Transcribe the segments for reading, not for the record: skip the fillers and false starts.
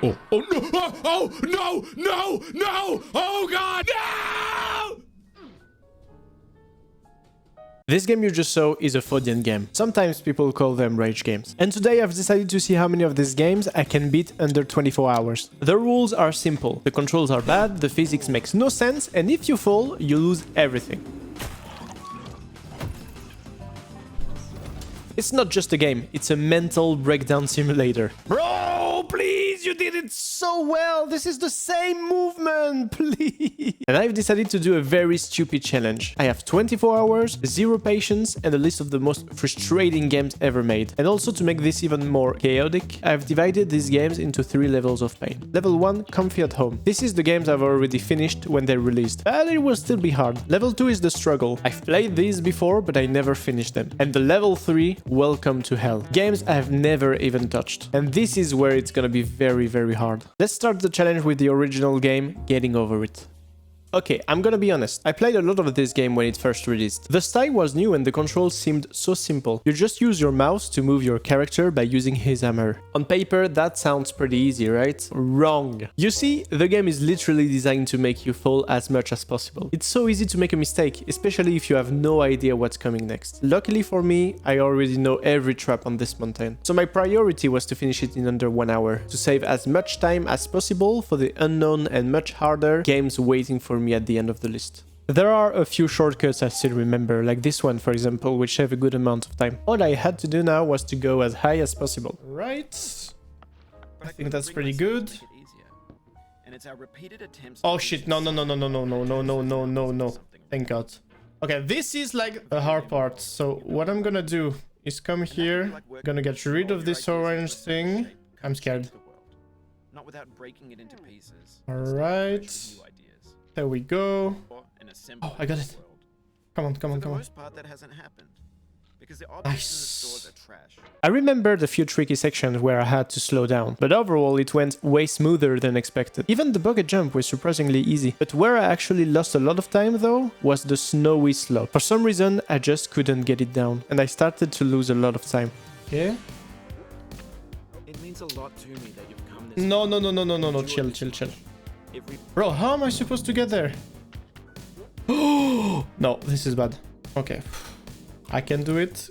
Oh, oh, no! Oh, no! No! No! Oh, God! No! This game you just saw is a Foddian game. Sometimes people call them rage games. And today I've decided to see how many of these games I can beat under 24 hours. The rules are simple. The controls are bad, the physics makes no sense, and if you fall, you lose everything. It's not just a game, it's a mental breakdown simulator. Bro, please, you did it so well. This is the same movement, please. And I've decided to do a very stupid challenge. I have 24 hours, 0 patience, and a list of the most frustrating games ever made. And also to make this even more chaotic, I've divided these games into 3 levels of pain. Level 1, comfy at home. This is the games I've already finished when they released, but it will still be hard. Level 2 is the struggle. I've played these before, but I never finished them. And the level 3, welcome to hell. Games I've never even touched. And this is where it's gonna be very, very hard. Let's start the challenge with the original game, Getting Over It. Okay, I'm gonna be honest. I played a lot of this game when it first released. The style was new and the controls seemed so simple. You just use your mouse to move your character by using his hammer. On paper, that sounds pretty easy, right? Wrong. You see, the game is literally designed to make you fall as much as possible. It's so easy to make a mistake, especially if you have no idea what's coming next. Luckily for me, I already know every trap on this mountain. So my priority was to finish it in under 1 hour, to save as much time as possible for the unknown and much harder games waiting for me at the end of the list. There are a few shortcuts I still remember, like this one for example, which have a good amount of time. All I had to do now was to go as high as possible. Right. I think that's pretty good. Oh shit, no. Thank God. Okay, this is like a hard part. So what I'm gonna do is come here, gonna get rid of this orange thing. I'm scared. Alright. There we go. Oh, I got it. Come on. Nice. I remember the few tricky sections where I had to slow down, but overall it went way smoother than expected. Even the bucket jump was surprisingly easy. But where I actually lost a lot of time though, was the snowy slope. For some reason, I just couldn't get it down, and I started to lose a lot of time. Okay. It means a lot to me that you've come this No, chill. Bro, how am I supposed to get there? Oh, no, this is bad. Okay. I can do it.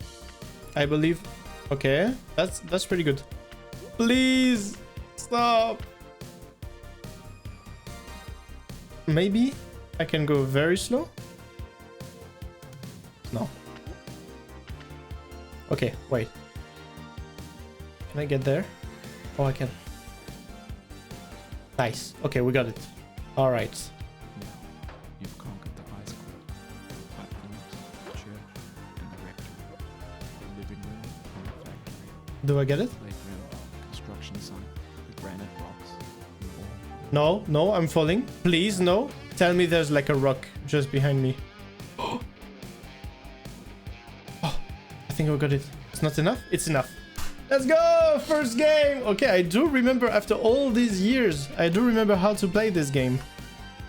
I believe. Okay, that's pretty good. Please stop. Maybe I can go very slow. No. Okay, wait. Can I get there? Oh, I can. Nice. Okay, we got it. All right. You've conquered the ice court, platforms, church, and the rectory, the living room, and the factory. Do I get it? Playground, construction site, the granite blocks, No, I'm falling. Please, no. Tell me there's like a rock just behind me. Oh, I think I got it. It's not enough? It's enough. Let's go! First game! Okay, I do remember after all these years, I do remember how to play this game.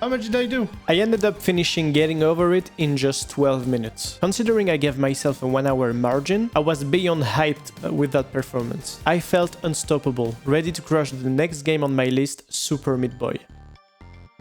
How much did I do? I ended up finishing Getting Over It in just 12 minutes. Considering I gave myself a 1 hour margin, I was beyond hyped with that performance. I felt unstoppable, ready to crush the next game on my list, Super Meat Boy.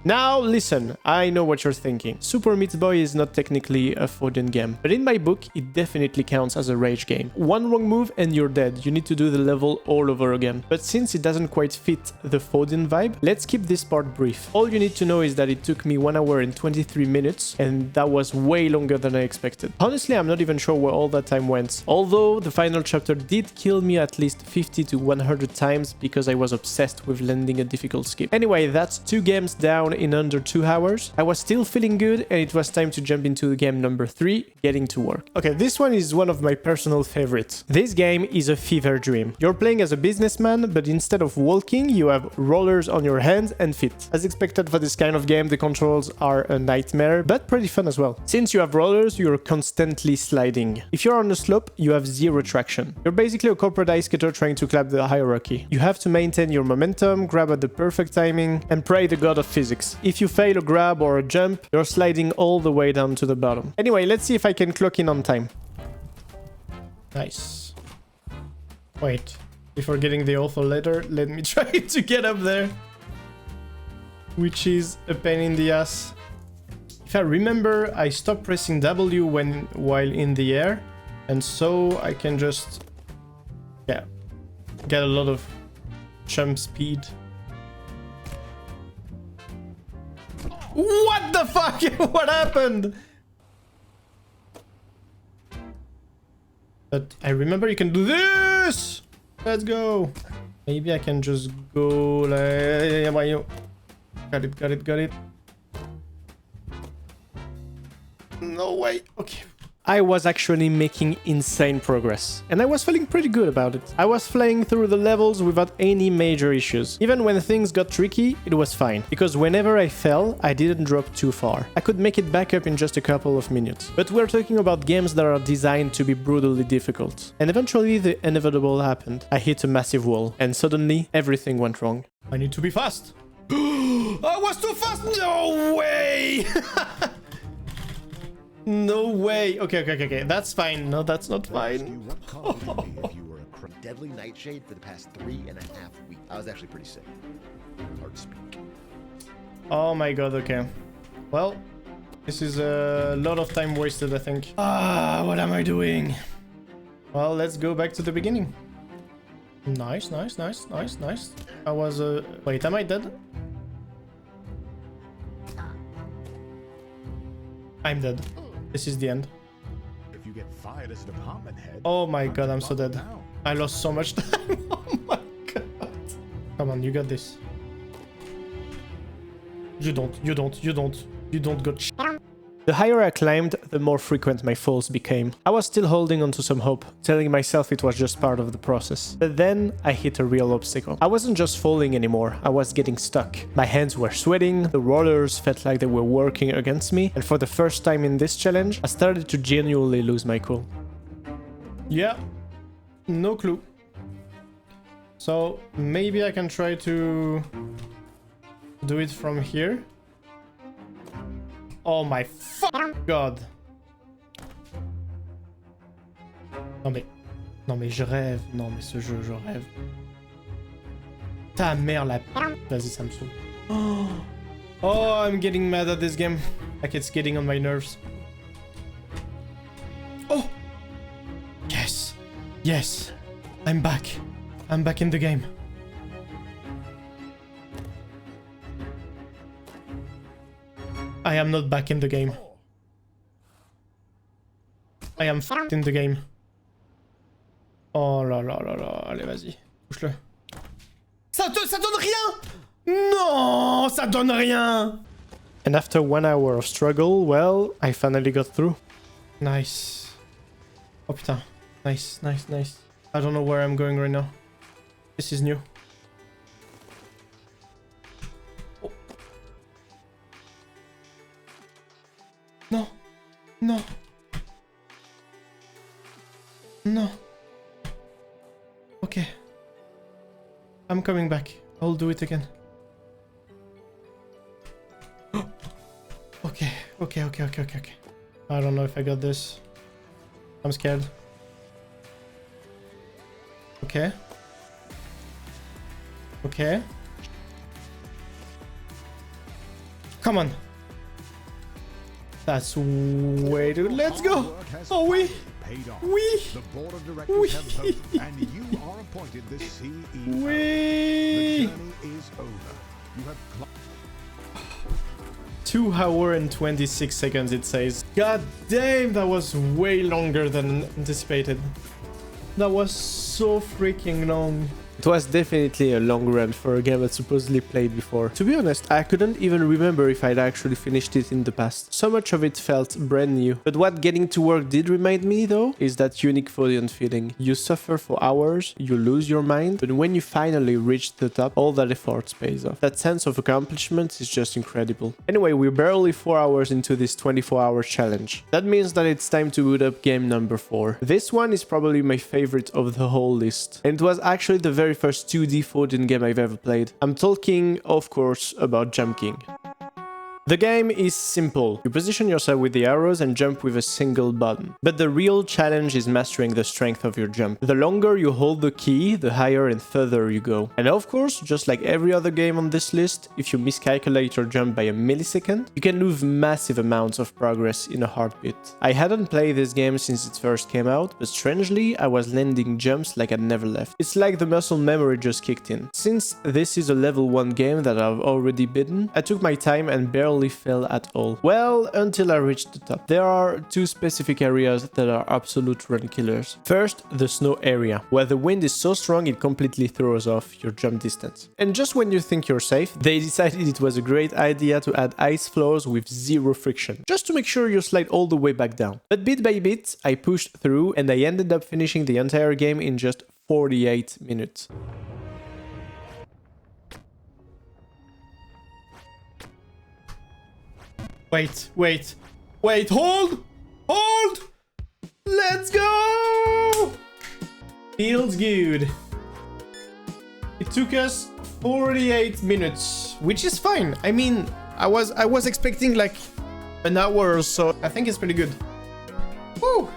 Now listen, I know what you're thinking. Super Meat Boy is not technically a Foddian game, but in my book it definitely counts as a rage game. One wrong move and you're dead, you need to do the level all over again. But since it doesn't quite fit the Foddian vibe, let's keep this part brief. All you need to know is that it took me 1 hour and 23 minutes, and that was way longer than I expected. Honestly, I'm not even sure where all that time went, although the final chapter did kill me at least 50 to 100 times because I was obsessed with landing a difficult skip. Anyway, that's 2 games down in under 2 hours. I was still feeling good and it was time to jump into game number 3, Getting to Work. Okay, this one is one of my personal favorites. This game is a fever dream. You're playing as a businessman, but instead of walking, you have rollers on your hands and feet. As expected for this kind of game, the controls are a nightmare, but pretty fun as well. Since you have rollers, you're constantly sliding. If you're on a slope, you have 0 traction. You're basically a corporate ice skater trying to climb the hierarchy. You have to maintain your momentum, grab at the perfect timing, and pray the god of physics. If you fail a grab or a jump, you're sliding all the way down to the bottom. Anyway, let's see if I can clock in on time. Nice. Wait. Before getting the awful letter, let me try to get up there. Which is a pain in the ass. If I remember, I stopped pressing W while in the air. And so I can just... yeah. Get a lot of jump speed. What the fuck? What happened? But I remember you can do this! Let's go! Maybe I can just go like... Got it. No way. Okay. I was actually making insane progress, and I was feeling pretty good about it. I was flying through the levels without any major issues. Even when things got tricky, it was fine, because whenever I fell, I didn't drop too far. I could make it back up in just a couple of minutes. But we're talking about games that are designed to be brutally difficult. And eventually the inevitable happened. I hit a massive wall, and suddenly everything went wrong. I need to be fast. I was too fast! No way! No way. Okay. That's fine. No, that's not fine. What color would you be if you were a deadly nightshade for the past 3.5 weeks? I was actually pretty sick. Hard to speak. Oh my god, okay. Well, this is a lot of time wasted, I think. Ah, what am I doing? Well, let's go back to the beginning. Nice. I was, wait, am I dead? I'm dead. This is the end. If you get fired as a department head, Oh my god, I'm so dead. now. I lost so much time. Oh my god. Come on, you got this. You don't got sh. The higher I climbed, the more frequent my falls became. I was still holding onto some hope, telling myself it was just part of the process. But then I hit a real obstacle. I wasn't just falling anymore, I was getting stuck. My hands were sweating, the rollers felt like they were working against me, and for the first time in this challenge, I started to genuinely lose my cool. Yeah, no clue. So maybe I can try to do it from here. Oh my god. Non mais je rêve. Non mais ce jeu, je rêve. Ta mère la Vas-y, ça me saoule. Oh, I'm getting mad at this game. Like it's getting on my nerves. Oh! Yes. I'm back. I'm back in the game. I am not back in the game. I am f***ed in the game. Oh là là là là. Allez, vas-y. Touche-le. Ça donne rien! Non! Ça donne rien! And after 1 hour of struggle, well, I finally got through. Nice. Oh putain. Nice. I don't know where I'm going right now. This is new. No. Okay. I'm coming back. I'll do it again. Okay. I don't know if I got this. I'm scared. Okay. Come on. That's way too... Let's go! Oh, we... The board of directors have voted, and you are appointed the CEO. The journey is over. You have 2 hours and 26 seconds, it says. God damn, that was way longer than anticipated. That was so freaking long. It was definitely a long run for a game I supposedly played before. To be honest, I couldn't even remember if I'd actually finished it in the past. So much of it felt brand new. But what getting to work did remind me though, is that unique Foddian feeling. You suffer for hours, you lose your mind, but when you finally reach the top, all that effort pays off. That sense of accomplishment is just incredible. Anyway, we're barely 4 hours into this 24-hour challenge. That means that it's time to boot up game number 4. This one is probably my favorite of the whole list. And it was actually the very first 2D Foddian game I've ever played. I'm talking, of course, about Jump King. The game is simple. You position yourself with the arrows and jump with a single button. But the real challenge is mastering the strength of your jump. The longer you hold the key, the higher and further you go. And of course, just like every other game on this list, if you miscalculate your jump by a millisecond, you can lose massive amounts of progress in a heartbeat. I hadn't played this game since it first came out, but strangely, I was landing jumps like I'd never left. It's like the muscle memory just kicked in. Since this is a level 1 game that I've already beaten, I took my time and barely fell at all. Well, until I reached the top. There are 2 specific areas that are absolute run killers. First, the snow area, where the wind is so strong it completely throws off your jump distance. And just when you think you're safe, they decided it was a great idea to add ice floors with 0 friction, just to make sure you slide all the way back down. But bit by bit, I pushed through and I ended up finishing the entire game in just 48 minutes. Wait, hold! Let's go! Feels good. It took us 48 minutes, which is fine. I mean, I was expecting like an hour or so. I think it's pretty good. Woo!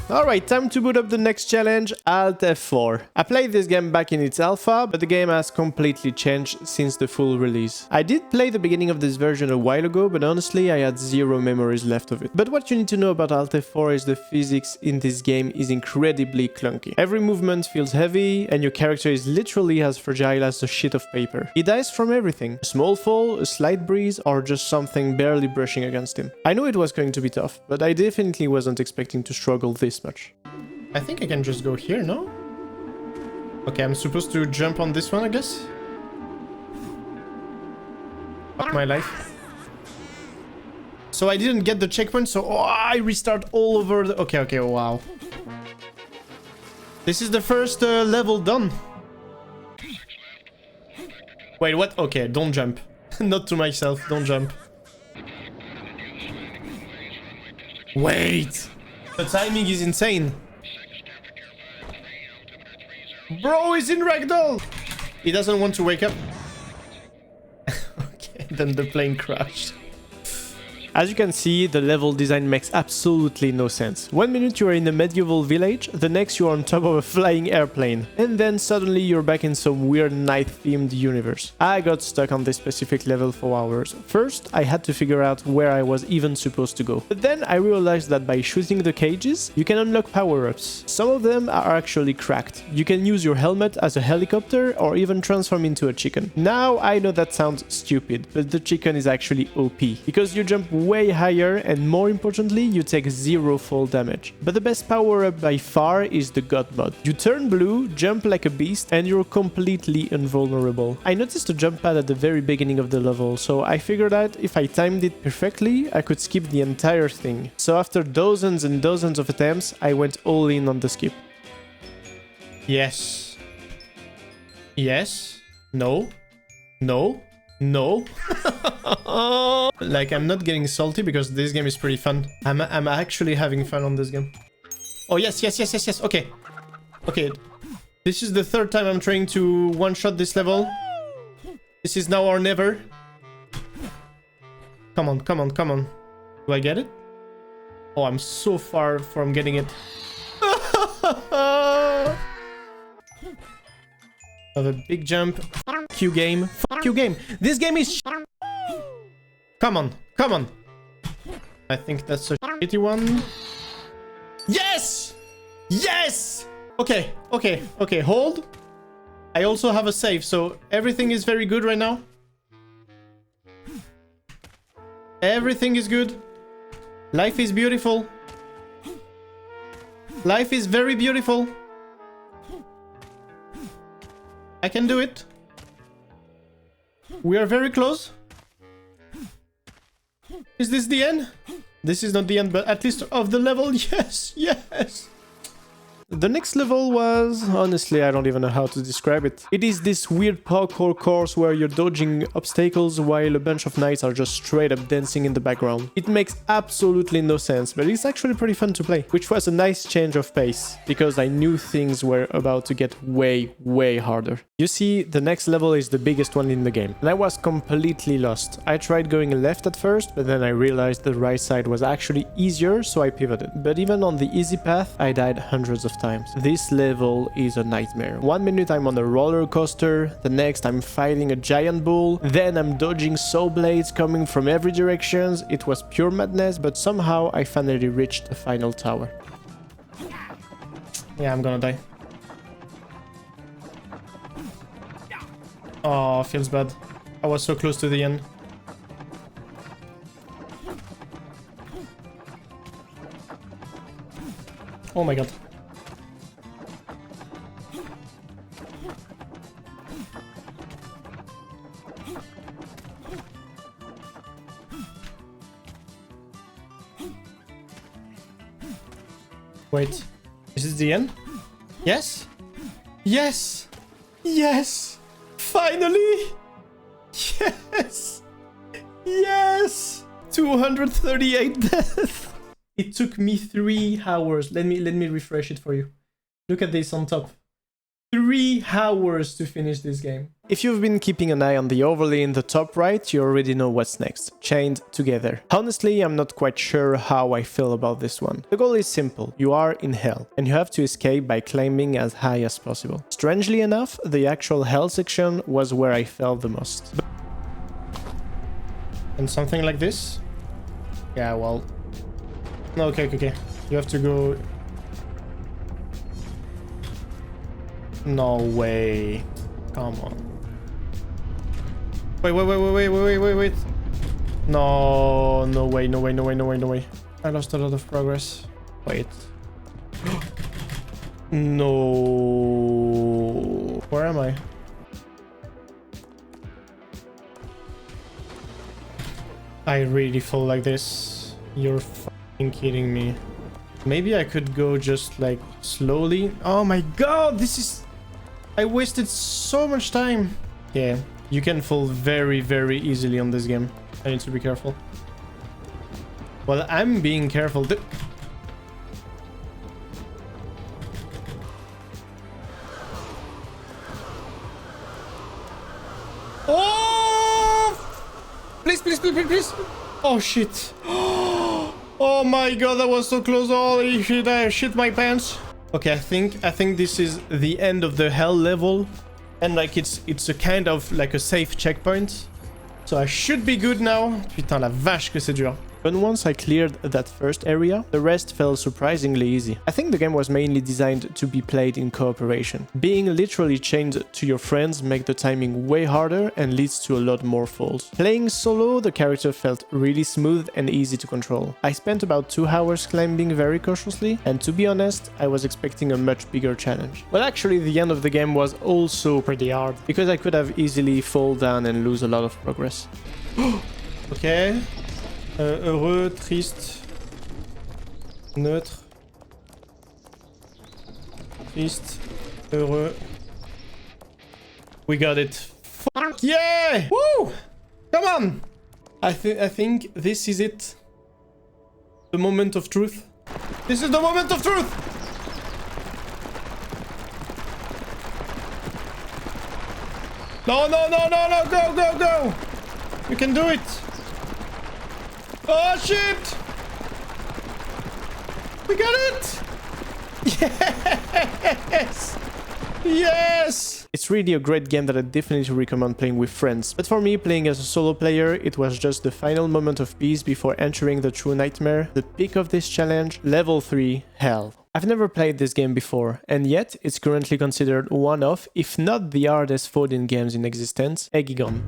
Alright, time to boot up the next challenge, Alt F4. I played this game back in its alpha, but the game has completely changed since the full release. I did play the beginning of this version a while ago, but honestly I had 0 memories left of it. But what you need to know about Alt F4 is the physics in this game is incredibly clunky. Every movement feels heavy, and your character is literally as fragile as a sheet of paper. He dies from everything. A small fall, a slight breeze, or just something barely brushing against him. I knew it was going to be tough, but I definitely wasn't expecting to struggle this much. I think I can just go here, no? Okay, I'm supposed to jump on this one, I guess? Fuck my life. So I didn't get the checkpoint, so I restart all over the... Okay, wow. This is the first level done. Wait, what? Okay, don't jump. Not to myself, don't jump. Wait! The timing is insane. Bro is in ragdoll! He doesn't want to wake up. Okay, then the plane crashed. As you can see, the level design makes absolutely no sense. 1 minute you are in a medieval village, the next you are on top of a flying airplane, and then suddenly you're back in some weird night-themed universe. I got stuck on this specific level for hours. First, I had to figure out where I was even supposed to go. But then I realized that by shooting the cages, you can unlock power-ups. Some of them are actually cracked. You can use your helmet as a helicopter or even transform into a chicken. Now, I know that sounds stupid, but the chicken is actually OP, because you jump way higher and more importantly you take 0 fall damage. But the best power up by far is the God mod. You turn blue, jump like a beast and you're completely invulnerable. I noticed a jump pad at the very beginning of the level, so I figured out if I timed it perfectly I could skip the entire thing. So after dozens and dozens of attempts I went all in on the skip. Yes. No. Like, I'm not getting salty because this game is pretty fun. I'm actually having fun on this game. Oh, yes. Okay. This is the 3rd time I'm trying to one-shot this level. This is now or never. Come on. Do I get it? Oh, I'm so far from getting it. Have a big jump. Fuck you, game. Fuck you, game. This game is Come on. I think that's a shitty one. Yes! Okay. Hold. I also have a save, so everything is very good right now. Everything is good. Life is beautiful. Life is very beautiful. I can do it. We are very close. Is this the end? This is not the end, but at least of the level. Yes. The next level was... honestly, I don't even know how to describe it. It is this weird parkour course where you're dodging obstacles while a bunch of knights are just straight up dancing in the background. It makes absolutely no sense, but it's actually pretty fun to play, which was a nice change of pace, because I knew things were about to get way, way harder. You see, the next level is the biggest one in the game, and I was completely lost. I tried going left at first, but then I realized the right side was actually easier, so I pivoted. But even on the easy path, I died hundreds of times. This level is a nightmare. 1 minute I'm on a roller coaster, the next I'm fighting a giant bull, then I'm dodging saw blades coming from every direction. It was pure madness, but somehow I finally reached the final tower. Yeah, I'm gonna die. Oh, feels bad. I was so close to the end. Oh my god. Wait. Is this the end? Yes? Yes! Yes! Finally! Yes! Yes! 238 deaths! It took me 3 hours. Let me refresh it for you. Look at this on top. 3 hours to finish this game. If you've been keeping an eye on the overlay in the top right, you already know what's next. Chained together. Honestly, I'm not quite sure how I feel about this one. The goal is simple. You are in hell, and you have to escape by climbing as high as possible. Strangely enough, the actual hell section was where I felt the most. And something like this? Yeah, well... No, okay. You have to go... No way. Come on. Wait. No way. I lost a lot of progress. Wait. No. Where am I? I really fall like this. You're fucking kidding me. Maybe I could go just like slowly. Oh my god, this is... I wasted so much time. Yeah, you can fall very, very easily on this game. I need to be careful. Well, I'm being careful. Oh! Please. Oh, shit. Oh my god, that was so close. Holy shit, I shit my pants. Okay, I think this is the end of the hell level, and like it's a kind of like a safe checkpoint, so I should be good now. Putain la vache que c'est dur. But once I cleared that first area, the rest felt surprisingly easy. I think the game was mainly designed to be played in cooperation. Being literally chained to your friends makes the timing way harder and leads to a lot more falls. Playing solo, the character felt really smooth and easy to control. I spent about 2 hours climbing very cautiously, and to be honest, I was expecting a much bigger challenge. But actually the end of the game was also pretty hard, because I could have easily fall down and lose a lot of progress. Okay. Heureux, triste, neutre, triste, heureux. We got it. Fuck yeah! Woo! Come on! I think this is it. The moment of truth. This is the moment of truth! No, go! You can do it! Oh shit! We got it! Yes! Yes! It's really a great game that I definitely recommend playing with friends. But for me, playing as a solo player, it was just the final moment of peace before entering the true nightmare, the peak of this challenge, level 3, hell. I've never played this game before, and yet it's currently considered one of, if not the hardest Foddian games in existence, Eggigon.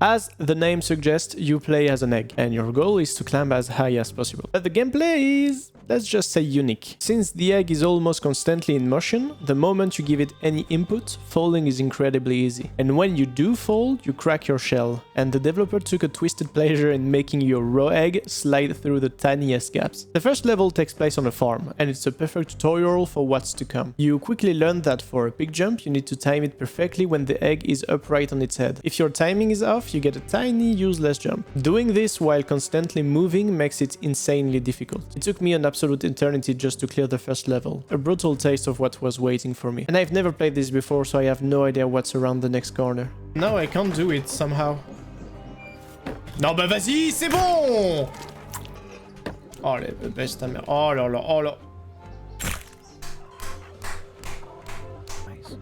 As the name suggests, you play as an egg, and your goal is to climb as high as possible. But the gameplay is... let's just say unique. Since the egg is almost constantly in motion, the moment you give it any input, folding is incredibly easy. And when you do fold, you crack your shell, and the developer took a twisted pleasure in making your raw egg slide through the tiniest gaps. The first level takes place on a farm, and it's a perfect tutorial for what's to come. You quickly learn that for a big jump, you need to time it perfectly when the egg is upright on its head. If your timing is off, you get a tiny, useless jump. Doing this while constantly moving makes it insanely difficult. It took me an absolute eternity just to clear the first level, a brutal taste of what was waiting for me. And I've never played this before, so I have no idea what's around the next corner. No, I can't do it somehow. Non, bah vas-y, c'est bon! Oh, les bêtes, ta mère. Oh là là, oh là.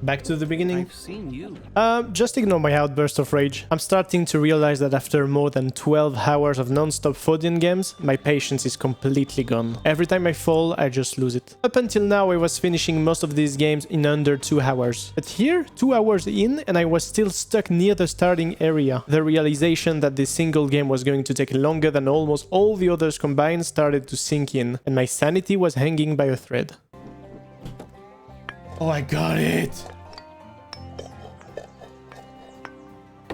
Back to the beginning. I've seen you. Just ignore my outburst of rage. I'm starting to realize that after more than 12 hours of non-stop Foddian Games, my patience is completely gone. Every time I fall, I just lose it. Up until now, I was finishing most of these games in under 2 hours. But here, 2 hours in, and I was still stuck near the starting area. The realization that this single game was going to take longer than almost all the others combined started to sink in, and my sanity was hanging by a thread. Oh, I got it!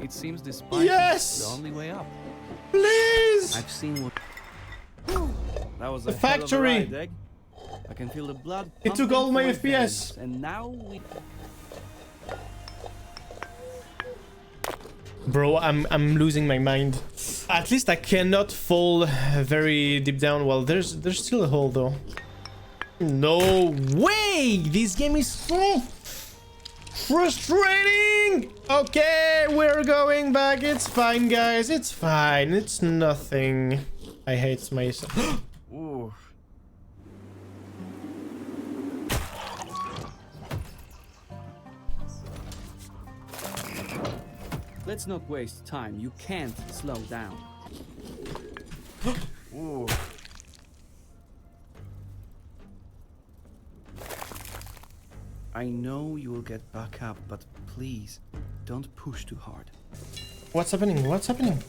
It seems this spike Yes! is the only way up. Please! I've seen what... That was The a hell of a factory. ride, Egg. I can feel the blood It took pumping all my through FPS. veins, and now we... Bro, I'm losing my mind. At least I cannot fall very deep down. Well, there's still a hole though. No way! This game is so frustrating! Okay, we're going back. It's fine, guys. It's fine. It's nothing. I hate myself. Ooh. Let's not waste time. You can't slow down. Ooh. I know you will get back up, but please, don't push too hard. What's happening? What's happening?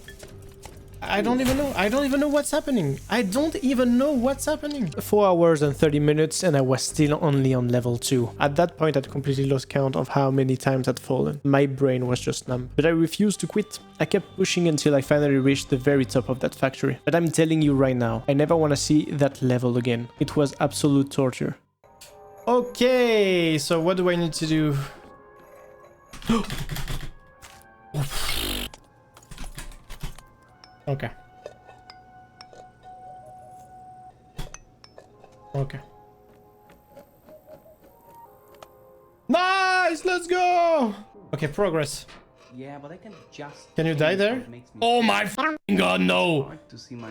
I don't even know. I don't even know what's happening. I don't even know what's happening. 4 hours and 30 minutes and I was still only on level 2. At that point, I'd completely lost count of how many times I'd fallen. My brain was just numb. But I refused to quit. I kept pushing until I finally reached the very top of that factory. But I'm telling you right now, I never want to see that level again. It was absolute torture. Okay, so what do I need to do? Okay. Okay. Nice! Let's go! Okay, progress. Yeah, but I can just... Can you die there? Oh my f***ing god, no!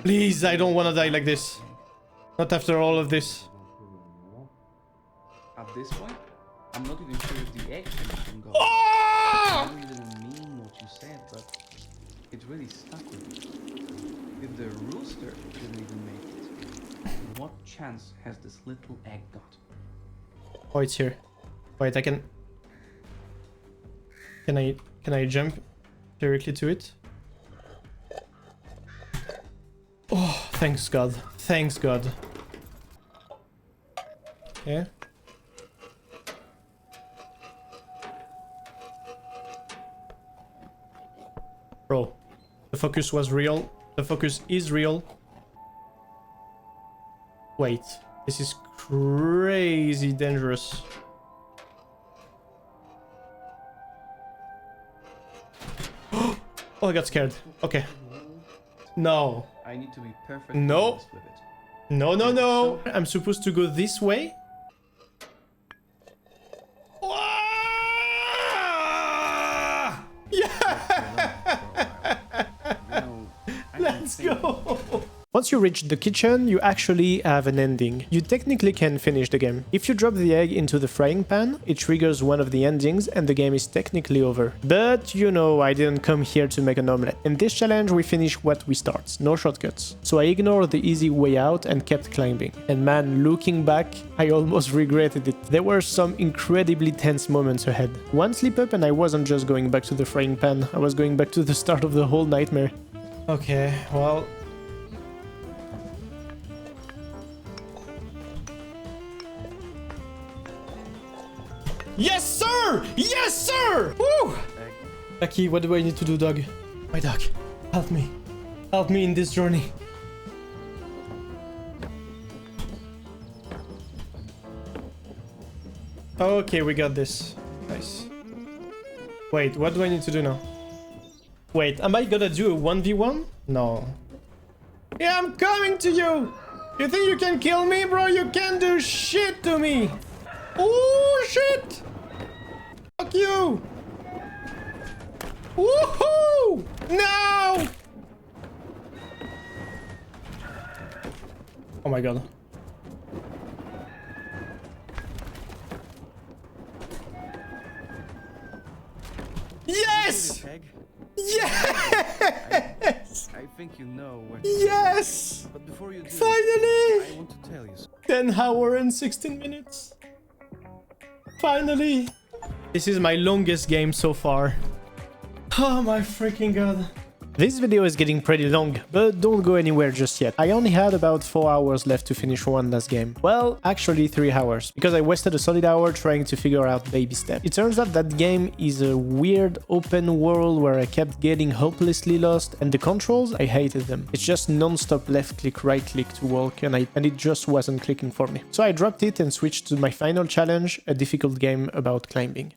Please, I don't want to die like this. Not after all of this. At this point, I'm not even sure if the egg can go. Oh! I really didn't mean what you said, but it really stuck with me. If the rooster didn't even make it, what chance has this little egg got? Oh, it's here. Wait, I can... Can I jump directly to it? Oh, thanks God. Thanks God. Okay. Bro, the focus was real. The focus is real. Wait, this is crazy dangerous. Oh, I got scared. Okay. No. I need to be perfect. No. With it. No, no, no. I'm supposed to go this way? Ah! Yeah! No, I Let's go! Once you reach the kitchen, you actually have an ending. You technically can finish the game. If you drop the egg into the frying pan, it triggers one of the endings and the game is technically over. But you know, I didn't come here to make an omelette. In this challenge, we finish what we start. No shortcuts. So I ignored the easy way out and kept climbing. And man, looking back, I almost regretted it. There were some incredibly tense moments ahead. One slip up and I wasn't just going back to the frying pan, I was going back to the start of the whole nightmare. Okay, well... Yes, sir! Yes, sir! Woo! Lucky, what do I need to do, dog? My dog, help me. Help me in this journey. Okay, we got this. Nice. Wait, what do I need to do now? Wait, am I gonna do a 1v1? No. Yeah, I'm coming to you! You think you can kill me, bro? You can't do shit to me! Oh, shit! Fuck you! Woohoo! No! Oh my god. Yes! Yes! I think you know what. Yes! But before you do, Finally! I want to tell you. 10 hours and 16 minutes. Finally! This is my longest game so far. Oh my freaking god. This video is getting pretty long, but don't go anywhere just yet. I only had about 4 hours left to finish one last game. Well, actually 3 hours, because I wasted a solid hour trying to figure out baby steps. It turns out that game is a weird open world where I kept getting hopelessly lost, and the controls, I hated them. It's just non-stop left click, right click to walk, and it just wasn't clicking for me. So I dropped it and switched to my final challenge, a difficult game about climbing.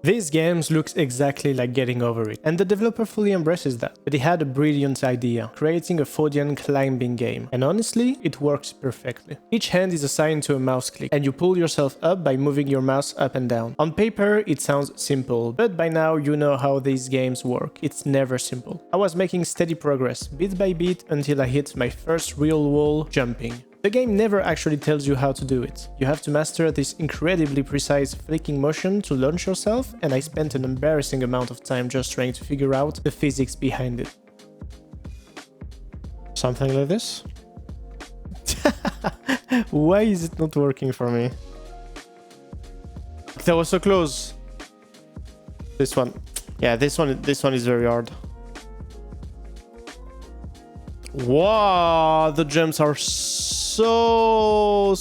This game looks exactly like Getting Over It, and the developer fully embraces that. But he had a brilliant idea, creating a Foddian climbing game, and honestly, it works perfectly. Each hand is assigned to a mouse click, and you pull yourself up by moving your mouse up and down. On paper, it sounds simple, but by now you know how these games work. It's never simple. I was making steady progress, bit by bit, until I hit my first real wall, jumping. The game never actually tells you how to do it. You have to master this incredibly precise flicking motion to launch yourself, and I spent an embarrassing amount of time just trying to figure out the physics behind it. Something like this? Why is it not working for me? That was so close. This one. Yeah, this one is very hard. Wow, the jumps are so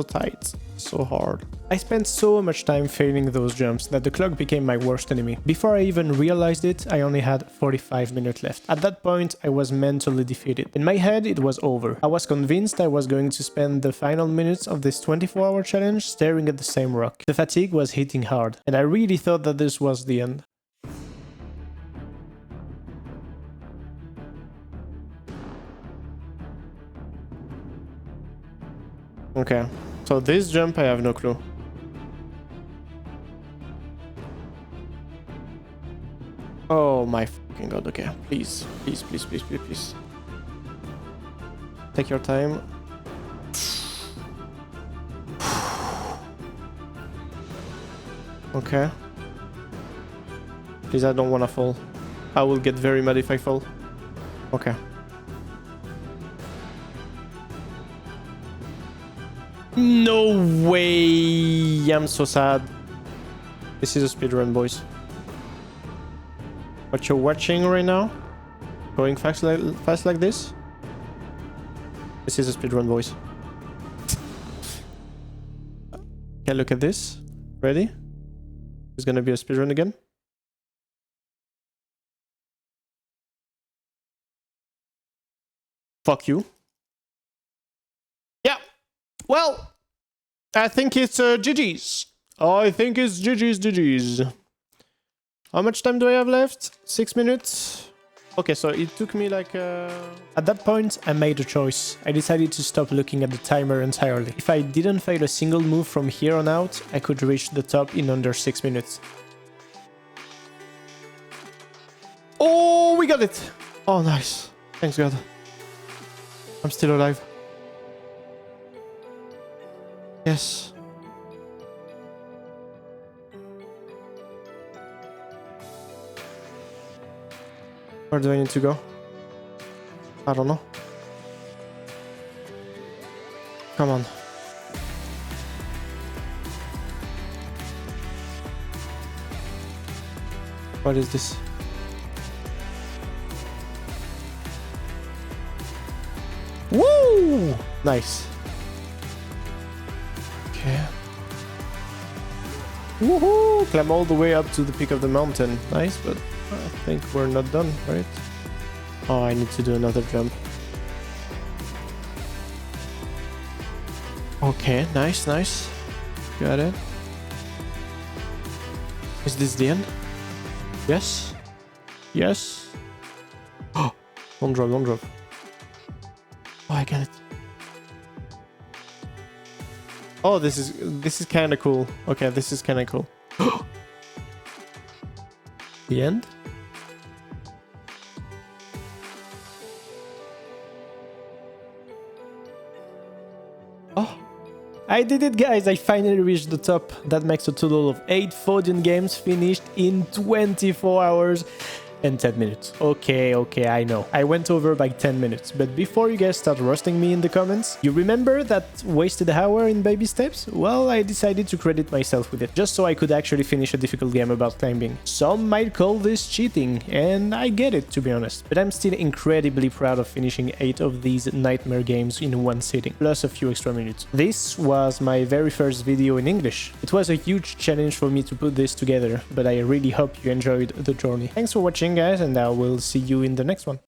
tight, so hard. I spent so much time failing those jumps that the clock became my worst enemy. Before I even realized it, I only had 45 minutes left. At that point, I was mentally defeated. In my head, it was over. I was convinced I was going to spend the final minutes of this 24-hour challenge staring at the same rock. The fatigue was hitting hard, and I really thought that this was the end. Okay, so this jump I have no clue. Oh my fucking god, okay. Please. Take your time. Okay. Please, I don't wanna fall. I will get very mad if I fall. Okay. No way! I'm so sad. This is a speedrun, boys. What you're watching right now, going fast like this. This is a speedrun, boys. Okay, look at this. Ready? It's gonna be a speedrun again. Fuck you. Yeah. Well, I think it's GG's. I think it's GG's. How much time do I have left? 6 minutes? Okay, so it took me like... At that point, I made a choice. I decided to stop looking at the timer entirely. If I didn't fail a single move from here on out, I could reach the top in under 6 minutes. Oh, we got it! Oh, nice. Thanks God. I'm still alive. Yes. Where do I need to go? I don't know. Come on. What is this? Woo! Nice. Okay. Woohoo! Climb all the way up to the peak of the mountain. Nice, but I think we're not done, right? Oh, I need to do another jump. Okay, nice, nice. Got it. Is this the end? Yes. Yes. Oh, don't drop, don't drop. Oh, I got it. Oh, this is kind of cool. Okay, this is kind of cool. The end? Oh, I did it, guys. I finally reached the top. That makes a total of 8 Foddian Games finished in 24 hours and 10 minutes. Okay, I know. I went over by 10 minutes, but before you guys start roasting me in the comments, you remember that wasted hour in baby steps? Well, I decided to credit myself with it, just so I could actually finish a difficult game about climbing. Some might call this cheating, and I get it, to be honest, but I'm still incredibly proud of finishing 8 of these nightmare games in one sitting, plus a few extra minutes. This was my very first video in English. It was a huge challenge for me to put this together, but I really hope you enjoyed the journey. Thanks for watching, guys, and I will see you in the next one.